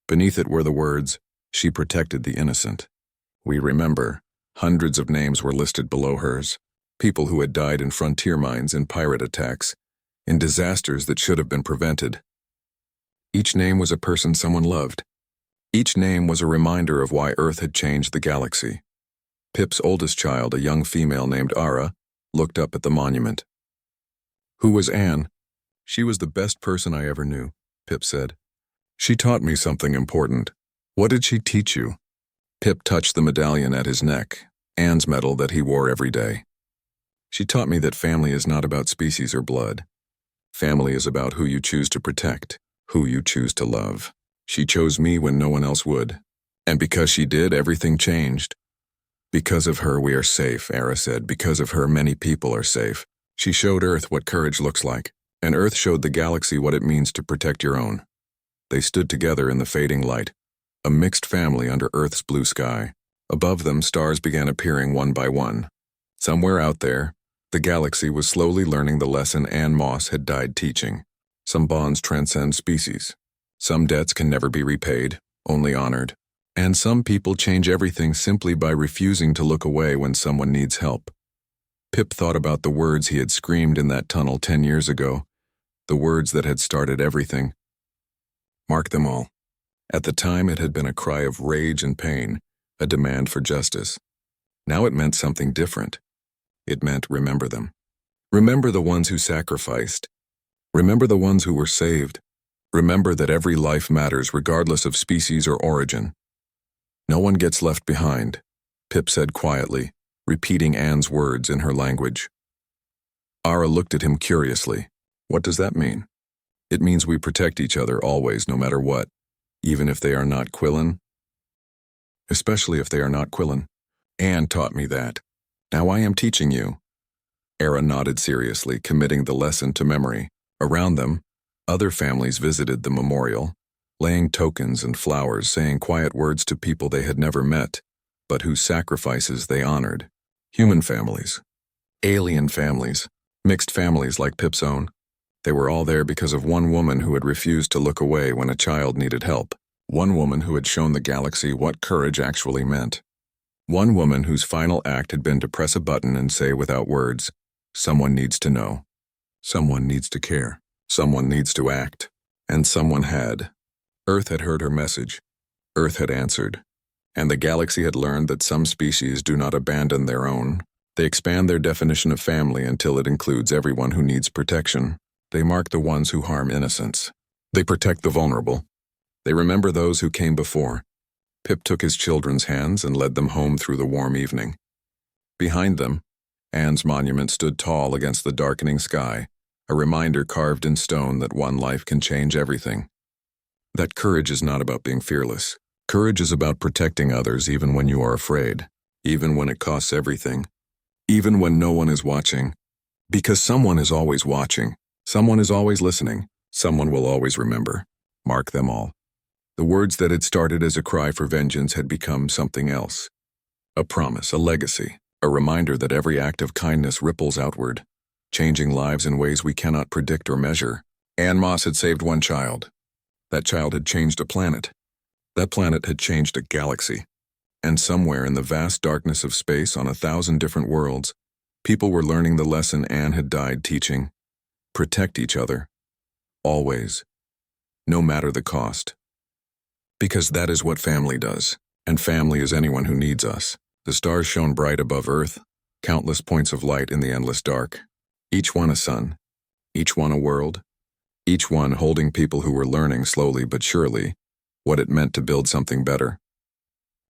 Beneath it were the words, "She protected the innocent." We remember. Hundreds of names were listed below hers. People who had died in frontier mines, in pirate attacks, in disasters that should have been prevented. Each name was a person someone loved. Each name was a reminder of why Earth had changed the galaxy. Pip's oldest child, a young female named Ara, looked up at the monument. Who was Anne? She was the best person I ever knew, Pip said. She taught me something important. What did she teach you? Pip touched the medallion at his neck, Anne's medal that he wore every day. She taught me that family is not about species or blood. Family is about who you choose to protect, who you choose to love. She chose me when no one else would. And because she did, everything changed. Because of her, we are safe, Era said. Because of her, many people are safe. She showed Earth what courage looks like, and Earth showed the galaxy what it means to protect your own. They stood together in the fading light, a mixed family under Earth's blue sky. Above them, stars began appearing one by one. Somewhere out there, the galaxy was slowly learning the lesson Anne Moss had died teaching. Some bonds transcend species. Some debts can never be repaid, only honored. And some people change everything simply by refusing to look away when someone needs help. Pip thought about the words he had screamed in that tunnel 10 years ago, the words that had started everything. Mark them all. At the time, it had been a cry of rage and pain, a demand for justice. Now it meant something different. It meant remember them. Remember the ones who sacrificed. Remember the ones who were saved. Remember that every life matters regardless of species or origin. No one gets left behind, Pip said quietly, repeating Anne's words in her language. Ara looked at him curiously. What does that mean? It means we protect each other always, no matter what, even if they are not Quillen. Especially if they are not Quillen. Anne taught me that. Now I am teaching you. Ara nodded seriously, committing the lesson to memory. Around them, other families visited the memorial, laying tokens and flowers, saying quiet words to people they had never met, but whose sacrifices they honored. Human families. Alien families. Mixed families like Pip's own. They were all there because of one woman who had refused to look away when a child needed help. One woman who had shown the galaxy what courage actually meant. One woman whose final act had been to press a button and say without words, someone needs to know. Someone needs to care. Someone needs to act. And someone had. Earth had heard her message. Earth had answered. And the galaxy had learned that some species do not abandon their own. They expand their definition of family until it includes everyone who needs protection. They mark the ones who harm innocence. They protect the vulnerable. They remember those who came before. Pip took his children's hands and led them home through the warm evening. Behind them, Anne's monument stood tall against the darkening sky, a reminder carved in stone that one life can change everything. That courage is not about being fearless. Courage is about protecting others even when you are afraid, even when it costs everything, even when no one is watching. Because someone is always watching, someone is always listening, someone will always remember. Mark them all. The words that had started as a cry for vengeance had become something else. A promise, a legacy, a reminder that every act of kindness ripples outward, changing lives in ways we cannot predict or measure. Anne Moss had saved one child. That child had changed a planet. That planet had changed a galaxy. And somewhere in the vast darkness of space on 1,000 different worlds, people were learning the lesson Anne had died teaching. Protect each other. Always. No matter the cost. Because that is what family does. And family is anyone who needs us. The stars shone bright above Earth, countless points of light in the endless dark. Each one a sun. Each one a world. Each one holding people who were learning slowly but surely what it meant to build something better.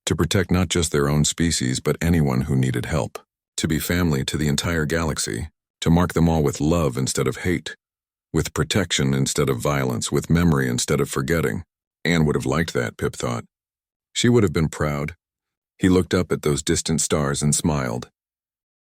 To protect not just their own species but anyone who needed help. To be family to the entire galaxy. To mark them all with love instead of hate. With protection instead of violence. With memory instead of forgetting. Anne would have liked that, Pip thought. She would have been proud. He looked up at those distant stars and smiled.